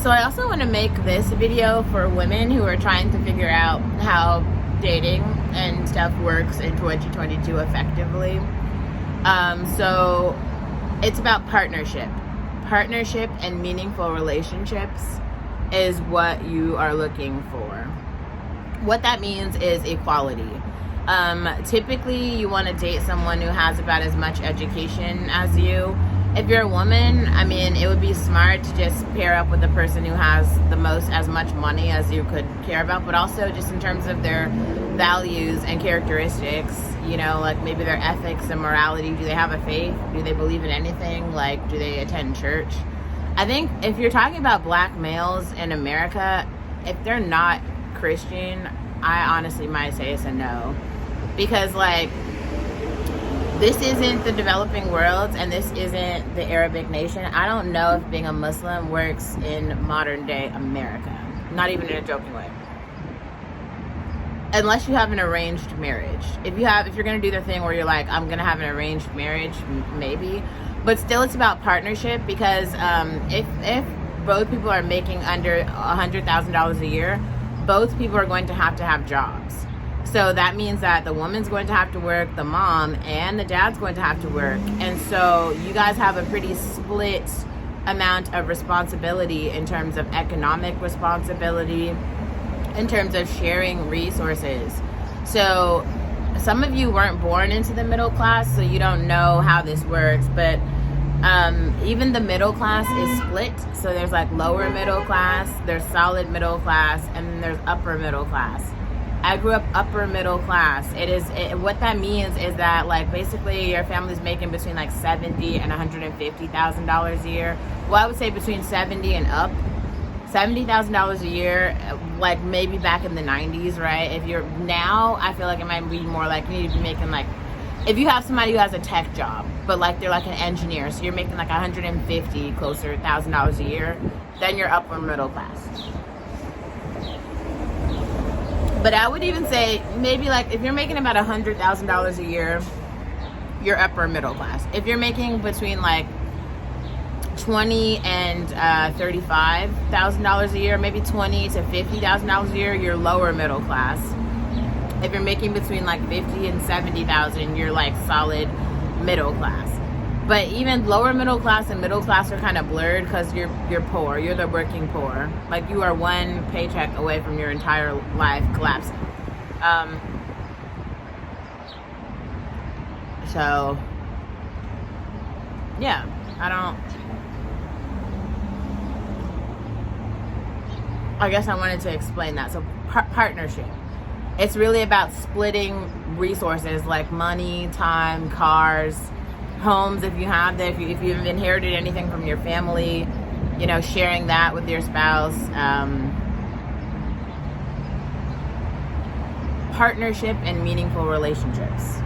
So I also want to make this video for women who are trying to figure out how dating and stuff works in 2022 effectively. So it's about partnership. Partnership and meaningful relationships is what you are looking for. What that means is equality. Typically, you want to date someone who has about as much education as you. If you're a woman, I mean, it would be smart to just pair up with the person who has as much money as you could care about, but also just in terms of their values and characteristics, like maybe their ethics and morality. Do they have a faith? Do they believe in anything? Like, do they attend church? I think if you're talking about black males in America, if they're not Christian, I honestly might say it's a no. Because, this isn't the developing world and this isn't the Arabic nation. I don't know if being a Muslim works in modern day America. Not even in a joking way. Unless you have an arranged marriage. If you're going to do the thing where you're like, I'm going to have an arranged marriage, maybe. But still, it's about partnership, because if both people are making under $100,000 a year, both people are going to have jobs. So that means that the woman's going to have to work, the mom, and the dad's going to have to work. And so you guys have a pretty split amount of responsibility in terms of economic responsibility, in terms of sharing resources. So some of you weren't born into the middle class, so you don't know how this works, but even the middle class is split. So there's lower middle class, there's solid middle class, and then there's upper middle class. I grew up upper middle class. What that means is that basically your family's making between $70,000 and $150,000 a year. Well, I would say between 70 and up. $70,000 a year, maybe back in the 90s, right? If you're now, I feel like it might be more you need to be making if you have somebody who has a tech job, but they're an engineer, so you're making $150 closer $1,000 a year, then you're upper middle class. But I would even say maybe if you're making about $100,000 a year, you're upper middle class. If you're making between $20,000 and $35,000 a year, maybe $20,000 to $50,000 a year, you're lower middle class. If you're making between $50,000 and $70,000, you're solid middle class. But even lower middle class and middle class are kind of blurred, because you're poor. You're the working poor. You are one paycheck away from your entire life collapsing. So yeah, I guess I wanted to explain that. So partnership. It's really about splitting resources like money, time, cars, homes, if you have that, if you've inherited anything from your family, sharing that with your spouse. Partnership and meaningful relationships.